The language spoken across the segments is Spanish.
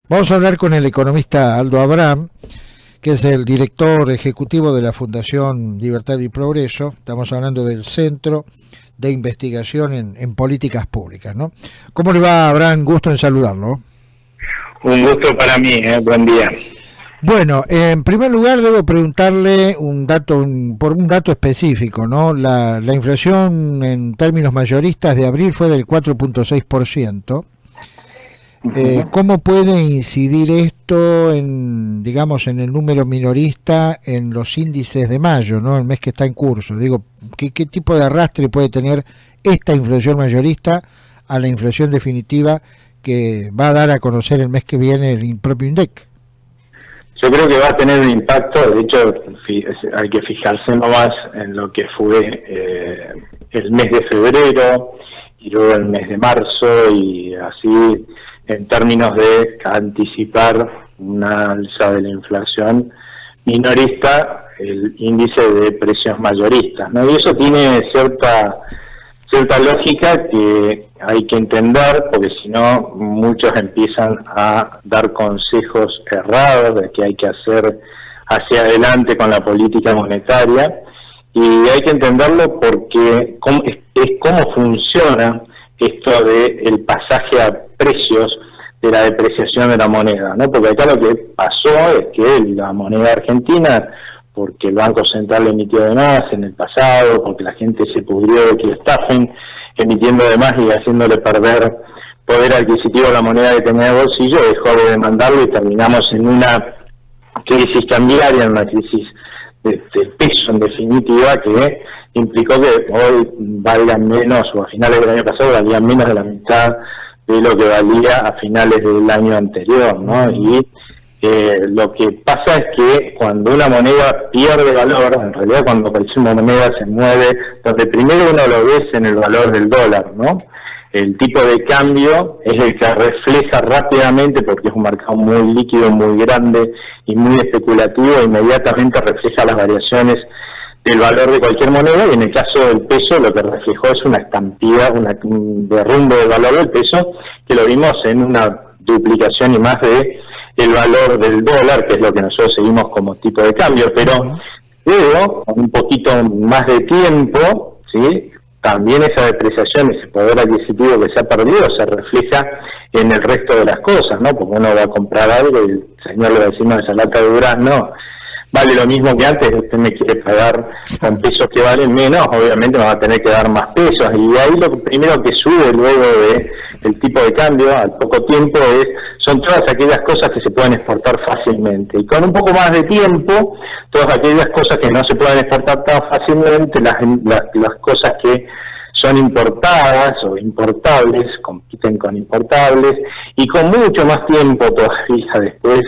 Vamos a hablar con el economista Aldo Abraham, que es el director ejecutivo de la Fundación Libertad y Progreso. Estamos hablando del Centro de Investigación en Políticas Públicas, ¿no? ¿Cómo le va, Abraham? Gusto en saludarlo. Un gusto para mí, buen día. Bueno, en primer lugar debo preguntarle por un dato específico, ¿no? La inflación en términos mayoristas de abril fue del 4.6%. ¿Cómo puede incidir esto digamos, en el número minorista en los índices de mayo, ¿no? El mes que está en curso. Digo, ¿qué tipo de arrastre puede tener esta inflación mayorista a la inflación definitiva que va a dar a conocer el mes que viene el propio INDEC? Yo creo que va a tener un impacto. De hecho, hay que fijarse nomás en lo que fue el mes de febrero y luego el mes de marzo, y así en términos de anticipar una alza de la inflación minorista, el índice de precios mayoristas, ¿no? Y eso tiene cierta lógica que hay que entender, porque si no muchos empiezan a dar consejos errados de qué hay que hacer hacia adelante con la política monetaria, y hay que entenderlo porque es cómo funciona esto de el pasaje a precios de la depreciación de la moneda, ¿no? Porque acá lo que pasó es que la moneda argentina, porque el Banco Central emitió de más en el pasado, porque la gente se pudrió de que estafen emitiendo de más y haciéndole perder poder adquisitivo a la moneda que tenía de bolsillo, dejó de demandarlo y terminamos en una crisis cambiaria, en una crisis de peso en definitiva, que implicó que hoy valgan menos, o a finales del año pasado valían menos de la mitad de lo que valía a finales del año anterior, ¿no? Y lo que pasa es que cuando una moneda pierde valor, en realidad cuando una moneda se mueve, donde primero uno lo ve es en el valor del dólar, ¿no? El tipo de cambio es el que refleja rápidamente, porque es un mercado muy líquido, muy grande y muy especulativo, inmediatamente refleja las variaciones del valor de cualquier moneda, y en el caso del peso lo que reflejó es una estampida, un derrumbe del valor del peso, que lo vimos en una duplicación y más de el valor del dólar, que es lo que nosotros seguimos como tipo de cambio. Pero luego, con un poquito más de tiempo, ¿sí?, también esa depreciación, ese poder adquisitivo que se ha perdido, se refleja en el resto de las cosas, ¿no? Porque uno va a comprar algo y el señor le va a decir, no, esa lata de durazno vale lo mismo que antes, usted me quiere pagar con pesos que valen menos, obviamente me va a tener que dar más pesos, y ahí lo primero que sube luego de el tipo de cambio al poco tiempo son todas aquellas cosas que se pueden exportar fácilmente, y con un poco más de tiempo, todas aquellas cosas que no se pueden exportar tan fácilmente, las cosas que son importadas o importables, compiten con importables, y con mucho más tiempo todavía después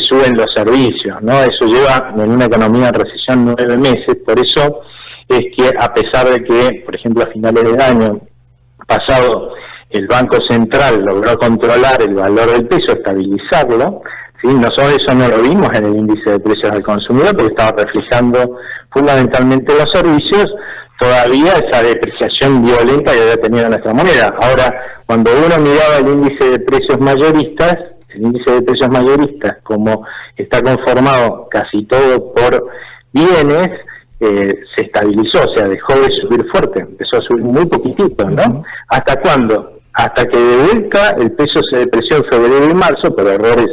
suben los servicios, ¿no? Eso lleva en una economía en recesión 9 meses, por eso es que a pesar de que, por ejemplo, a finales del año pasado el Banco Central logró controlar el valor del peso, estabilizarlo, ¿sí? Nosotros eso no lo vimos en el índice de precios al consumidor, porque estaba reflejando fundamentalmente los servicios, todavía esa depreciación violenta que había tenido nuestra moneda. Ahora, cuando uno miraba el índice de precios mayoristas, como está conformado casi todo por bienes, se estabilizó, o sea, dejó de subir fuerte, empezó a subir muy poquitito, ¿no? ¿Hasta cuándo? Hasta que de vuelta el peso se depreció en febrero y marzo por errores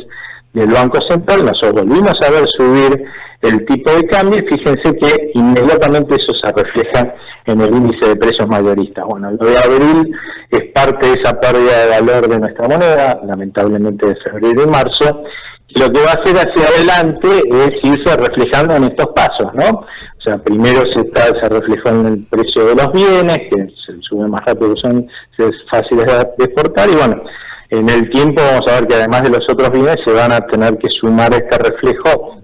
del Banco Central. Nosotros volvimos a ver subir el tipo de cambio, y fíjense que inmediatamente eso se refleja en el índice de precios mayoristas. Bueno, lo de abril es parte de esa pérdida de valor de nuestra moneda, lamentablemente de febrero y marzo, y lo que va a hacer hacia adelante es irse reflejando en estos pasos, ¿no? O sea, primero se reflejó en el precio de los bienes, que se sube más rápido, son fáciles de exportar, y bueno, en el tiempo vamos a ver que además de los otros bienes se van a tener que sumar a este reflejo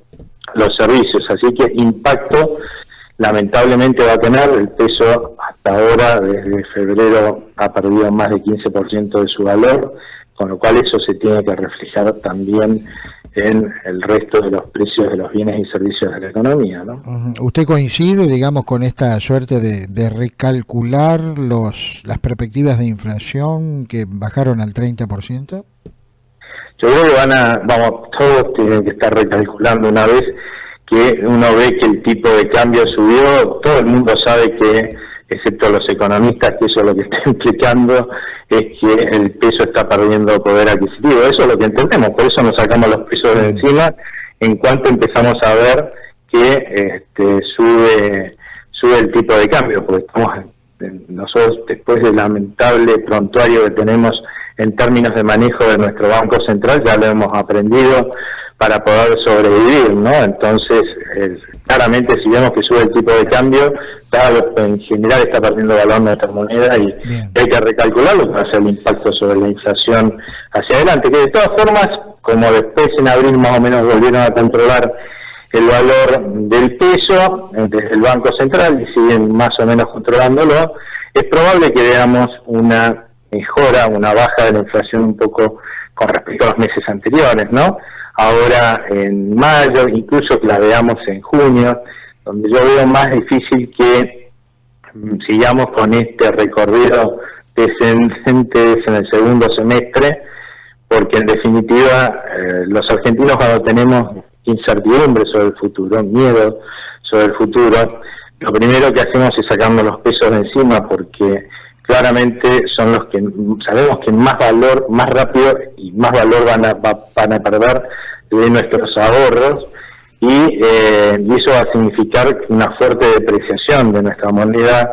los servicios, así que impacto lamentablemente va a tener. El peso hasta ahora, desde febrero, ha perdido más de 15% de su valor, con lo cual eso se tiene que reflejar también en el resto de los precios de los bienes y servicios de la economía, ¿no? ¿Usted coincide, digamos, con esta suerte de recalcular las perspectivas de inflación que bajaron al 30%? Yo creo que todos tienen que estar recalculando una vez que uno ve que el tipo de cambio subió. Todo el mundo sabe que, excepto los economistas, que eso lo que está implicando es que el peso está perdiendo poder adquisitivo. Eso es lo que entendemos, por eso nos sacamos los pesos de encima en cuanto empezamos a ver que sube el tipo de cambio, porque nosotros, después del lamentable prontuario que tenemos en términos de manejo de nuestro Banco Central, ya lo hemos aprendido para poder sobrevivir, ¿no? Entonces, claramente, si vemos que sube el tipo de cambio, en general está perdiendo valor nuestra moneda y hay que recalcularlo para hacer el impacto sobre la inflación hacia adelante, que de todas formas, como después en abril más o menos volvieron a controlar el valor del peso desde el Banco Central y siguen más o menos controlándolo, es probable que veamos una mejora, una baja de la inflación un poco con respecto a los meses anteriores, ¿no? Ahora en mayo, incluso que la veamos en junio, donde yo veo más difícil que sigamos con este recorrido descendente en el segundo semestre, porque en definitiva los argentinos, cuando tenemos incertidumbre sobre el futuro, miedo sobre el futuro, lo primero que hacemos es sacarnos los pesos de encima, porque claramente son los que sabemos que más rápido y más valor van a perder de nuestros ahorros, y eso va a significar una fuerte depreciación de nuestra moneda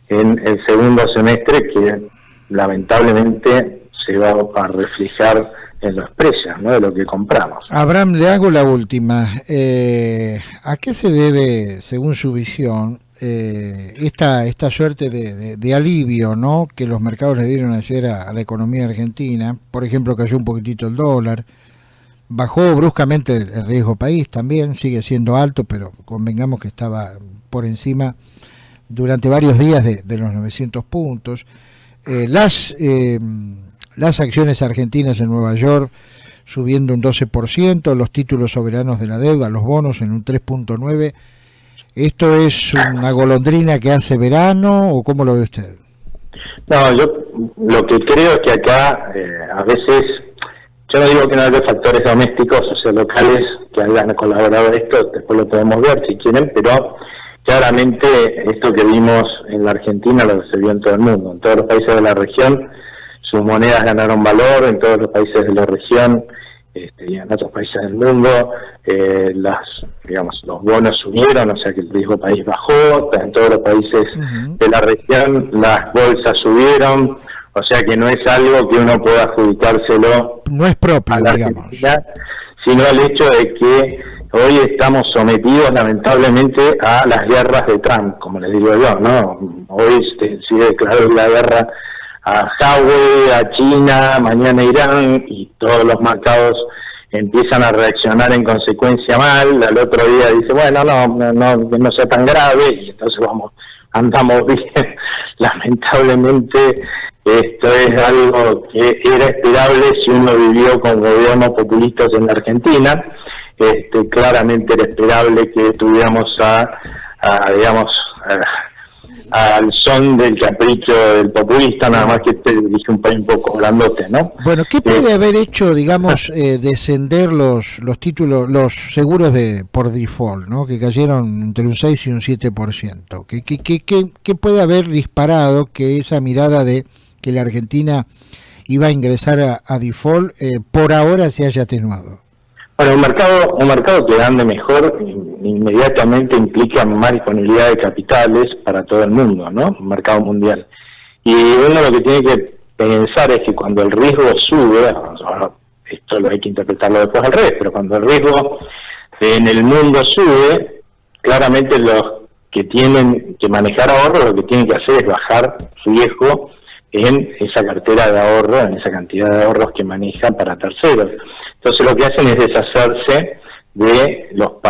en el segundo semestre, que lamentablemente se va a reflejar en los precios, ¿no?, de lo que compramos. Abraham, le hago la última. ¿A qué se debe, según su visión, esta suerte de alivio, ¿no?, que los mercados le dieron ayer a la economía argentina? Por ejemplo, cayó un poquitito el dólar, bajó bruscamente el riesgo país también, sigue siendo alto, pero convengamos que estaba por encima durante varios días de los 900 puntos. Las acciones argentinas en Nueva York subiendo un 12%, los títulos soberanos de la deuda, los bonos en un 3.9%. ¿Esto es una golondrina que hace verano o cómo lo ve usted? No, yo lo que creo es que acá a veces, yo no digo que no haya factores domésticos, o sea, locales que hayan colaborado en esto, después lo podemos ver si quieren, pero claramente esto que vimos en la Argentina lo se vio en todo el mundo, en todos los países de la región. Sus monedas ganaron valor en todos los países de la región y en otros países del mundo. Los bonos subieron, o sea que el riesgo país bajó. En todos los países de la región las bolsas subieron, o sea que no es algo que uno pueda adjudicárselo, no es propio, a la Argentina, sino el hecho de que hoy estamos sometidos lamentablemente a las guerras de Trump, como les digo yo, ¿no? Hoy se declaró la guerra a Huawei, a China, mañana Irán, y todos los mercados empiezan a reaccionar en consecuencia mal. Al otro día dice, bueno, que no sea tan grave, y entonces andamos bien. Lamentablemente esto es algo que era esperable si uno vivió con gobiernos populistas en la Argentina. Claramente era esperable que tuviéramos al son del capricho del populista, nada más que dije un país un poco grandote, ¿no? Bueno, ¿qué puede haber hecho, digamos, descender los títulos, los seguros por default, ¿no?, que cayeron entre un 6 y un 7%? ¿Qué puede haber disparado que esa mirada de que la Argentina iba a ingresar a default por ahora se haya atenuado? Bueno, un mercado que ande mejor inmediatamente implica más disponibilidad de capitales para todo el mundo, ¿no? Un mercado mundial. Y uno lo que tiene que pensar es que cuando el riesgo sube, esto lo hay que interpretarlo después al revés, pero cuando el riesgo en el mundo sube, claramente los que tienen que manejar ahorro lo que tienen que hacer es bajar riesgo en esa cartera de ahorro, en esa cantidad de ahorros que manejan para terceros. Entonces lo que hacen es deshacerse de lo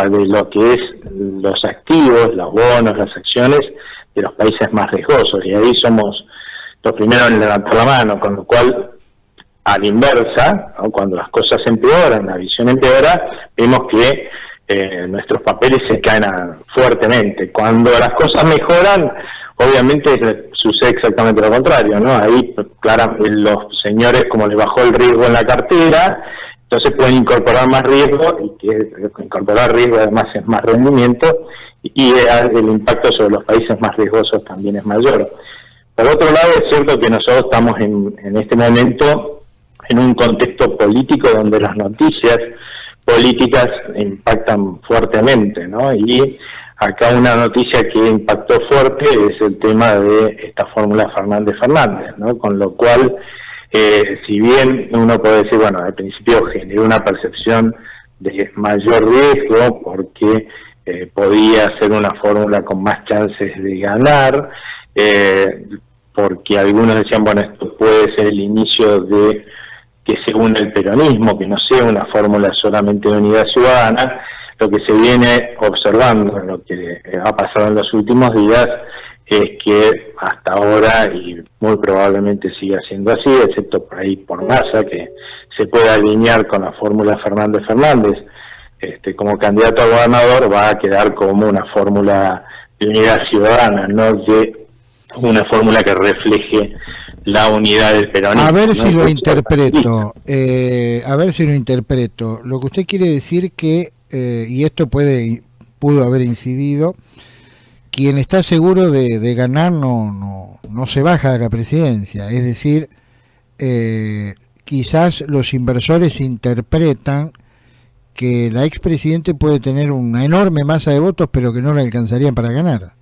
que es los activos, los bonos, las acciones de los países más riesgosos, y ahí somos los primeros en levantar la mano, con lo cual, a la inversa, ¿no?, cuando las cosas empeoran, la visión empeora, vemos que nuestros papeles se caen fuertemente. Cuando las cosas mejoran, obviamente sucede exactamente lo contrario, ¿no? Ahí, claro, los señores, como les bajó el riesgo en la cartera, Entonces pueden incorporar más riesgo, y que incorporar riesgo además es más rendimiento, y el impacto sobre los países más riesgosos también es mayor. Por otro lado, es cierto que nosotros estamos en este momento en un contexto político donde las noticias políticas impactan fuertemente, ¿no? Y acá una noticia que impactó fuerte es el tema de esta fórmula Fernández-Fernández, ¿no? Con lo cual, si bien uno puede decir, bueno, al principio generó una percepción de mayor riesgo porque podía ser una fórmula con más chances de ganar, porque algunos decían, bueno, esto puede ser el inicio de que se une el peronismo, que no sea una fórmula solamente de unidad ciudadana. Lo que se viene observando, lo que ha pasado en los últimos días, es que hasta ahora, y muy probablemente siga siendo así, excepto por ahí por Massa, que se puede alinear con la fórmula Fernández, como candidato a gobernador, va a quedar como una fórmula de unidad ciudadana, no de una fórmula que refleje la unidad del peronismo. A ver si lo interpreto, Lo que usted quiere decir que, y esto pudo haber incidido, quien está seguro de ganar no se baja de la presidencia, es decir, quizás los inversores interpretan que la expresidente puede tener una enorme masa de votos, pero que no le alcanzarían para ganar.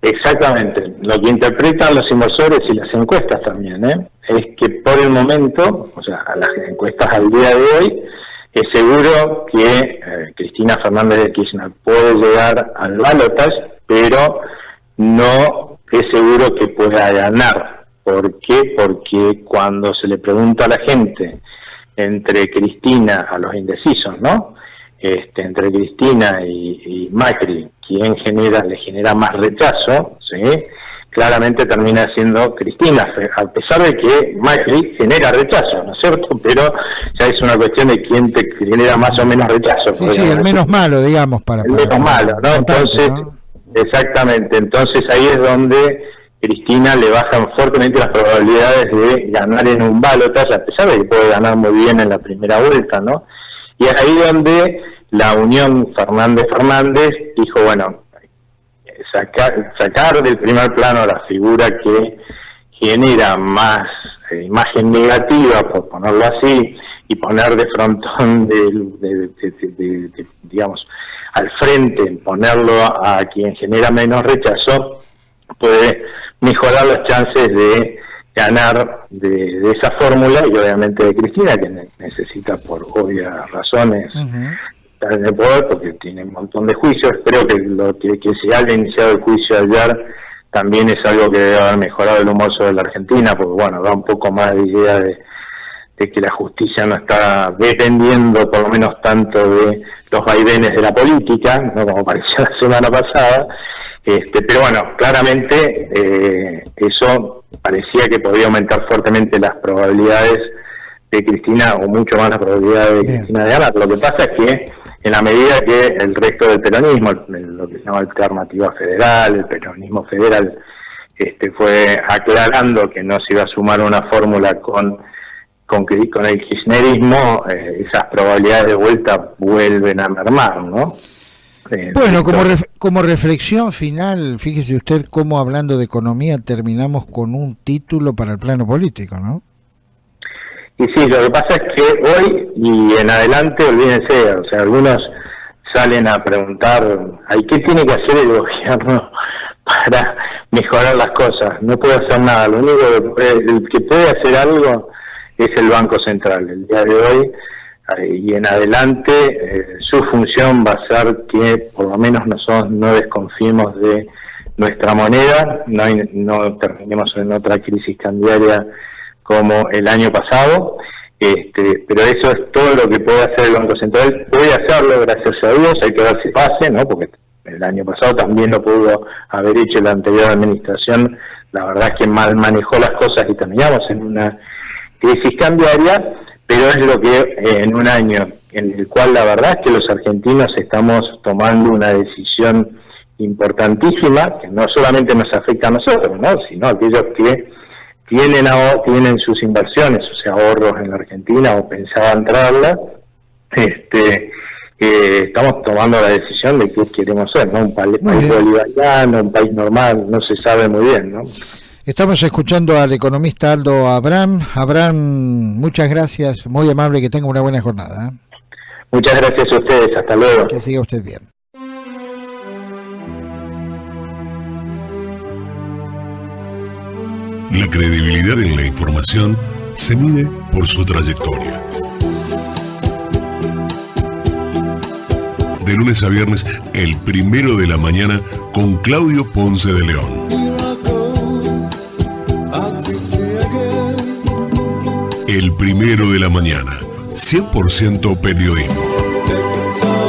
Exactamente, lo que interpretan los inversores y las encuestas también, es que por el momento, o sea, las encuestas al día de hoy, es seguro que Cristina Fernández de Kirchner puede llegar al balotaje, pero no es seguro que pueda ganar. ¿Por qué? Porque cuando se le pregunta a la gente entre Cristina, a los indecisos, ¿no? Entre Cristina y Macri, quien le genera más rechazo, ¿sí? Claramente termina siendo Cristina, a pesar de que Macri genera rechazo, ¿no es cierto? Pero ya es una cuestión de quién te genera más o menos rechazo. Sí, el menos malo, digamos, para menos malo, ¿no? Entonces, ¿no? Exactamente, entonces ahí es donde Cristina le bajan fuertemente las probabilidades de ganar en un balotaje, a pesar de que puede ganar muy bien en la primera vuelta, ¿no? Y es ahí donde la unión Fernández dijo, bueno, sacar del primer plano la figura que genera más imagen negativa, por ponerlo así, y poner de frontón, digamos, al frente, ponerlo a quien genera menos rechazo, puede mejorar las chances de ganar de esa fórmula, y obviamente de Cristina, que necesita por obvias razones estar en el poder porque tiene un montón de juicios. Creo que se haya iniciado el juicio ayer también es algo que debe haber mejorado el humor sobre la Argentina, porque bueno, da un poco más de idea de que la justicia no está dependiendo por lo menos tanto de los vaivenes de la política, no como parecía la semana pasada. Pero bueno, claramente eso parecía que podía aumentar fuertemente las probabilidades de Cristina, o mucho más las probabilidades de Cristina de ganar. Lo que pasa es que en la medida que el resto del peronismo, lo que se llama Alternativa Federal, el peronismo federal, fue aclarando que no se iba a sumar una fórmula con el kirchnerismo, esas probabilidades de vuelta vuelven a mermar, ¿no? Bueno, como reflexión final, fíjese usted cómo, hablando de economía, terminamos con un título para el plano político, ¿no? Y sí, lo que pasa es que hoy y en adelante, olvídense, o sea, algunos salen a preguntar, ¿qué tiene que hacer el gobierno para mejorar las cosas? No puede hacer nada, lo único que puede hacer algo es el Banco Central. El día de hoy y en adelante su función va a ser que por lo menos nosotros no desconfiemos de nuestra moneda, no terminemos en otra crisis cambiaria como el año pasado, pero eso es todo lo que puede hacer el Banco Central. Puede hacerlo, gracias a Dios, hay que ver si pase, ¿no? Porque el año pasado también lo pudo haber hecho la anterior administración. La verdad es que mal manejó las cosas y terminamos en una crisis cambiaria, pero es lo que en un año en el cual la verdad es que los argentinos estamos tomando una decisión importantísima, que no solamente nos afecta a nosotros, ¿no? Sino a aquellos que tienen sus inversiones, sus haciéndose ahorros en la Argentina o pensaba entrarla, estamos tomando la decisión de qué queremos ser, ¿no? Un país bolivariano, un país normal, no se sabe muy bien, ¿no? Estamos escuchando al economista Aldo Abrán. Abrán, muchas gracias, muy amable, que tenga una buena jornada. Muchas gracias a ustedes, hasta luego. Que siga usted bien. La credibilidad en la información se mide por su trayectoria. De lunes a viernes, el primero de la mañana, con Claudio Ponce de León. El primero de la mañana, 100% periodismo.